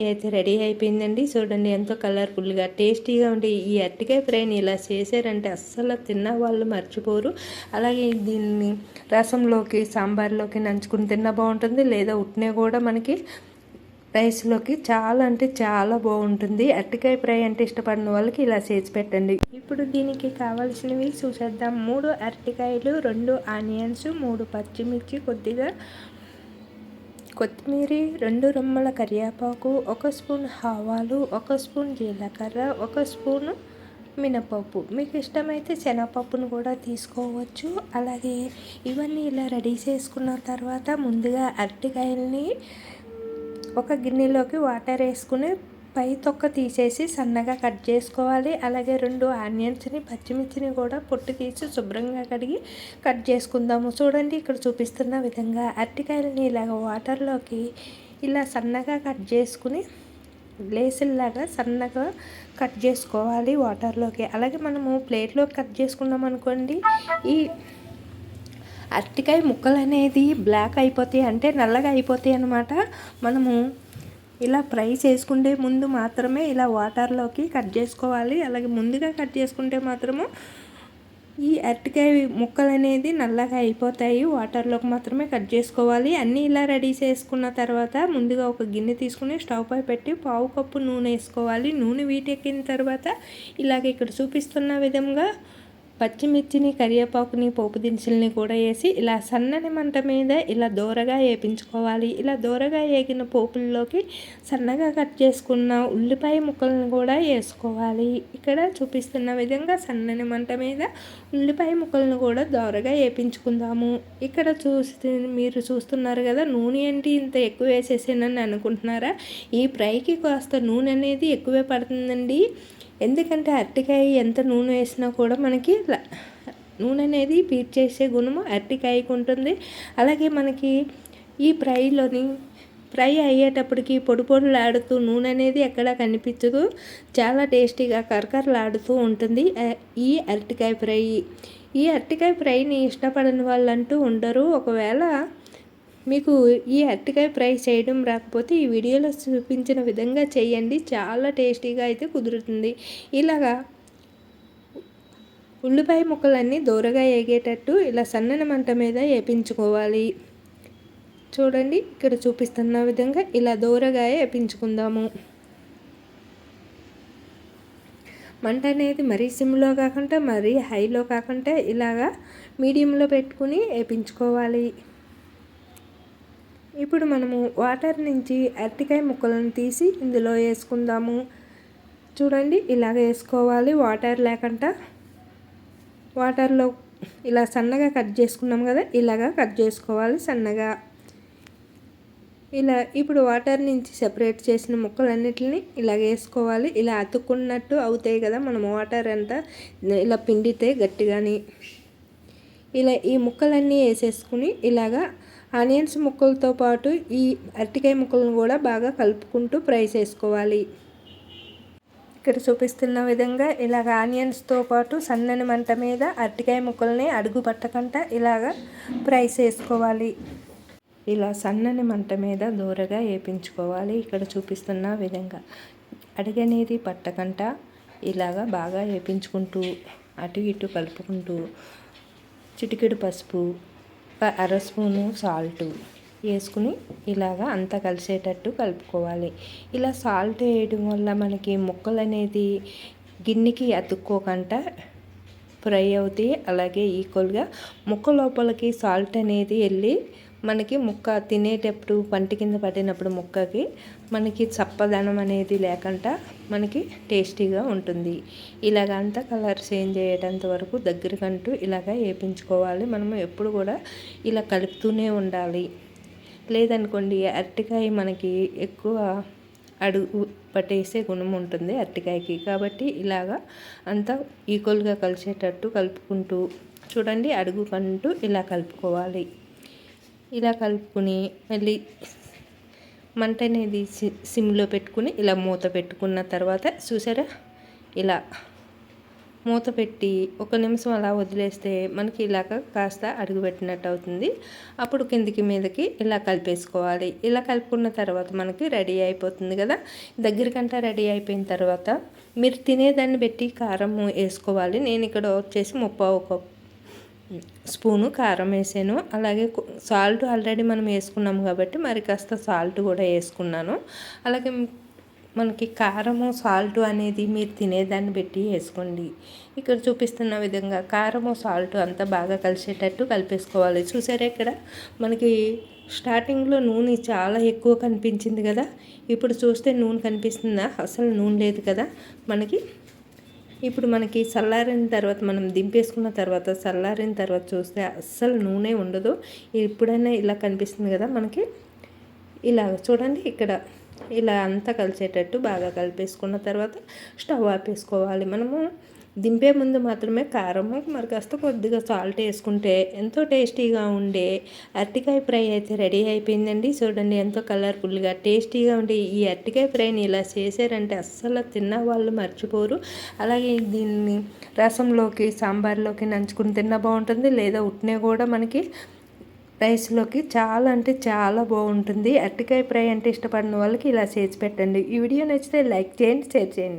అయితే రెడీ అయిపోయిందండి. చూడండి ఎంతో కలర్ఫుల్గా టేస్టీగా ఉండే ఈ అరటికాయ ఫ్రైని ఇలా చేశారంటే అస్సలు తిన్న వాళ్ళు మర్చిపోరు. అలాగే దీన్ని రసంలోకి సాంబార్లోకి నంచుకుని తిన్న బాగుంటుంది, లేదా ఉట్నే కూడా మనకి రైస్లోకి చాలా అంటే చాలా బాగుంటుంది. అరటికాయ ఫ్రై అంటే ఇష్టపడిన వాళ్ళకి ఇలా చేసి పెట్టండి. ఇప్పుడు దీనికి కావాల్సినవి చూసేద్దాం. 3 అరటికాయలు, 2 ఆనియన్స్, 3 పచ్చిమిర్చి, కొద్దిగా కొత్తిమీర, 2 రెమ్మల కరివేపాకు, 1 స్పూన్ ఆవాలు, 1 స్పూన్ జీలకర్ర, 1 స్పూను మినపప్పు. మీకు ఇష్టమైతే శనగపప్పును కూడా తీసుకోవచ్చు. అలాగే ఇవన్నీ ఇలా రెడీ చేసుకున్న తర్వాత ముందుగా అరటికాయల్ని ఒక గిన్నెలోకి వాటర్ వేసుకుని పై తొక్క తీసేసి సన్నగా కట్ చేసుకోవాలి. అలాగే 2 ఆనియన్స్ని, పచ్చిమిర్చిని కూడా పొట్టు తీసి శుభ్రంగా కడిగి కట్ చేసుకుందాము. చూడండి ఇక్కడ చూపిస్తున్న విధంగా అరటికాయలని ఇలాగ వాటర్లోకి ఇలా సన్నగా కట్ చేసుకుని లేసుల్లాగా సన్నగా కట్ చేసుకోవాలి వాటర్లోకి. అలాగే మనము ప్లేట్లోకి కట్ చేసుకున్నాం అనుకోండి, ఈ అరటికాయ ముక్కలు అనేది బ్లాక్ అయిపోతాయి, అంటే నల్లగా అయిపోతాయి అన్నమాట. మనము ఇలా ఫ్రై చేసుకుంటే ముందు మాత్రమే ఇలా వాటర్లోకి కట్ చేసుకోవాలి. అలాగే ముందుగా కట్ చేసుకుంటే మాత్రము ఈ అరటికాయ ముక్కలు అనేది నల్లగా అయిపోతాయి. వాటర్లోకి మాత్రమే కట్ చేసుకోవాలి. అన్నీ ఇలా రెడీ చేసుకున్న తర్వాత ముందుగా ఒక గిన్నె తీసుకుని స్టవ్ పై పెట్టి 1/2 కప్పు నూనె వేసుకోవాలి. నూనె వీటెక్కిన తర్వాత ఇలాగ ఇక్కడ చూపిస్తున్న విధంగా పచ్చిమిర్చిని, కరివేపాకుని, పోపు దినుసుల్ని కూడా వేసి ఇలా సన్నని మంట మీద ఇలా దోరగా వేయించుకోవాలి. ఇలా దోరగా వేగిన పోపుల్లోకి సన్నగా కట్ చేసుకున్న ఉల్లిపాయ ముక్కలను కూడా వేసుకోవాలి. ఇక్కడ చూపిస్తున్న విధంగా సన్నని మంట మీద ఉల్లిపాయ ముక్కలను కూడా దోరగా వేయించుకుందాము. ఇక్కడ మీరు చూస్తున్నారు కదా, నూనె ఏంటి ఇంత ఎక్కువ వేసేసానని అనుకుంటున్నారా? ఈ ఫ్రైకి కాస్త నూనె అనేది ఎక్కువే పడుతుందండి. ఎందుకంటే అరటికాయ ఎంత నూనె వేసినా కూడా మనకి నూనె అనేది పీల్చేసే గుణము అరటికాయకు ఉంటుంది. అలాగే మనకి ఈ ఫ్రై అయ్యేటప్పటికి పొడి పొడిలాడుతూ నూనె అనేది ఎక్కడా కనిపించదు, చాలా టేస్టీగా కరకరలాడుతూ ఉంటుంది ఈ అరటికాయ ఫ్రై. ఈ అరటికాయ ఫ్రైని ఇష్టపడని వాళ్ళంటూ ఉండరు. ఒకవేళ మీకు ఈ అరటికాయ ఫ్రై చేయడం రాకపోతే ఈ వీడియోలో చూపించిన విధంగా చేయండి, చాలా టేస్టీగా అయితే కుదురుతుంది. ఇలాగా ఉల్లిపాయ ముక్కలన్నీ దూరగా వేగేటట్టు ఇలా సన్నని మంట మీద వేపించుకోవాలి. చూడండి ఇక్కడ చూపిస్తున్న విధంగా ఇలా దూరగా వేపించుకుందాము. మంట అనేది మరీ సిమ్లో కాకుండా మరీ హైలో కాకుండా ఇలాగా మీడియంలో పెట్టుకుని వేపించుకోవాలి. ఇప్పుడు మనము వాటర్ నుంచి అరటికాయ ముక్కలను తీసి ఇందులో వేసుకుందాము. చూడండి ఇలాగ వేసుకోవాలి, వాటర్ లేకుండా. వాటర్లో ఇలా సన్నగా కట్ చేసుకున్నాం కదా, ఇలాగా కట్ చేసుకోవాలి సన్నగా. ఇలా ఇప్పుడు వాటర్ నుంచి సెపరేట్ చేసిన ముక్కలన్నిటిని ఇలా వేసుకోవాలి. ఇలా అతుక్కున్నట్టు అవుతాయి కదా మనం వాటర్ అంతా ఇలా పిండితే గట్టిగాని. ఇలా ఈ ముక్కలన్నీ వేసేసుకుని ఇలాగా ఆనియన్స్ ముక్కలతో పాటు ఈ అరటికాయ ముక్కలను కూడా బాగా కలుపుకుంటూ ఫ్రై చేసుకోవాలి. ఇక్కడ చూపిస్తున్న విధంగా ఇలాగ ఆనియన్స్తో పాటు సన్నని మంట మీద అరటికాయ ముక్కల్ని అడుగు పట్టకుండా ఇలాగ ఫ్రై చేసుకోవాలి. ఇలా సన్నని మంట మీద దూరగా వేపించుకోవాలి. ఇక్కడ చూపిస్తున్న విధంగా అడుగనేది పట్టకుండా ఇలాగ బాగా వేపించుకుంటూ అటు ఇటు కలుపుకుంటూ చిటికెడు పసుపు, 1/2 స్పూను సాల్ట్ వేసుకుని ఇలాగా అంతా కలిసేటట్టు కలుపుకోవాలి. ఇలా సాల్ట్ వేయడం వల్ల మనకి ముక్కలు అనేది గిన్నెకి అతుక్కోకుండా ఫ్రై అవుతాయి. అలాగే ఈక్వల్గా ముక్క లోపలికి సాల్ట్ అనేది వెళ్ళి మనకి ముక్క తినేటప్పుడు పంటి కింద పడినప్పుడు ముక్కకి మనకి చప్పదనం అనేది లేకుండా మనకి టేస్టీగా ఉంటుంది. ఇలాగ అంతా కలర్ చేంజ్ అయ్యేటంత వరకు దగ్గరకంటూ ఇలాగ వేపించుకోవాలి. మనము ఎప్పుడు కూడా ఇలా కలుపుతూనే ఉండాలి. లేదనుకోండి అరటికాయ మనకి ఎక్కువ అడుగు పట్టేసే గుణం ఉంటుంది అరటికాయకి. కాబట్టి ఇలాగా అంతా ఈక్వల్గా కలిసేటట్టు కలుపుకుంటూ చూడండి అడుగుకంటూ ఇలా కలుపుకోవాలి. ఇలా కలుపుకుని మళ్ళీ మంట అనేది సిమ్లో పెట్టుకుని ఇలా మూత పెట్టుకున్న తర్వాత చూసారా ఇలా మూత పెట్టి 1 నిమిషం అలా వదిలేస్తే మనకి ఇలాగ కాస్త అడుగుపెట్టినట్టు అవుతుంది. అప్పుడు కిందికి మీదకి ఇలా కలిపేసుకోవాలి. ఇలా కలుపుకున్న తర్వాత మనకి రెడీ అయిపోతుంది కదా. దగ్గరికంతా రెడీ అయిపోయిన తర్వాత మీరు తినేదాన్ని బట్టి కారం వేసుకోవాలి. నేను ఇక్కడ వచ్చేసి 1 స్పూను కారం వేసాను. అలాగే సాల్ట్ ఆల్రెడీ మనం వేసుకున్నాము కాబట్టి మరి కాస్త సాల్ట్ కూడా వేసుకున్నాను. అలాగే మనకి కారము సాల్ట్ అనేది మీరు తినేదాన్ని బట్టి వేసుకోండి. ఇక్కడ చూపిస్తున్న విధంగా కారము సాల్ట్ అంతా బాగా కలిసేటట్టు కలిపేసుకోవాలి. చూసారా ఇక్కడ మనకి స్టార్టింగ్లో నూనె చాలా ఎక్కువ కనిపించింది కదా. ఇప్పుడు చూస్తే నూనె కనిపిస్తుందా? అసలు నూనె లేదు కదా మనకి. ఇప్పుడు మనకి చల్లారిన తర్వాత మనం దింపేసుకున్న తర్వాత చల్లారిన తర్వాత చూస్తే అస్సలు నూనె ఉండదు. ఇప్పుడైనా ఇలా కనిపిస్తుంది కదా మనకి. ఇలా చూడండి ఇక్కడ ఇలా అంతా కలిసేటట్టు బాగా కలిపేసుకున్న తర్వాత స్టవ్ ఆపేసుకోవాలి. మనము దింపే ముందు మాత్రమే కారము మరి కాస్త కొద్దిగా సాల్ట్ వేసుకుంటే ఎంతో టేస్టీగా ఉండే అరటికాయ ఫ్రై అయితే రెడీ అయిపోయిందండి. చూడండి ఎంతో కలర్ఫుల్గా టేస్టీగా ఉండే ఈ అరటికాయ ఫ్రైని ఇలా చేశారంటే అస్సలు తిన్న వాళ్ళు మర్చిపోరు. అలాగే దీన్ని రసంలోకి సాంబార్లోకి నంచుకుని తిన్న బాగుంటుంది, లేదా ఉట్నే కూడా మనకి రైస్లోకి చాలా అంటే చాలా బాగుంటుంది. అరటికాయ ఫ్రై అంటే ఇష్టపడిన వాళ్ళకి ఇలా చేసి పెట్టండి. ఈ వీడియో నచ్చితే లైక్ చేయండి, షేర్ చేయండి.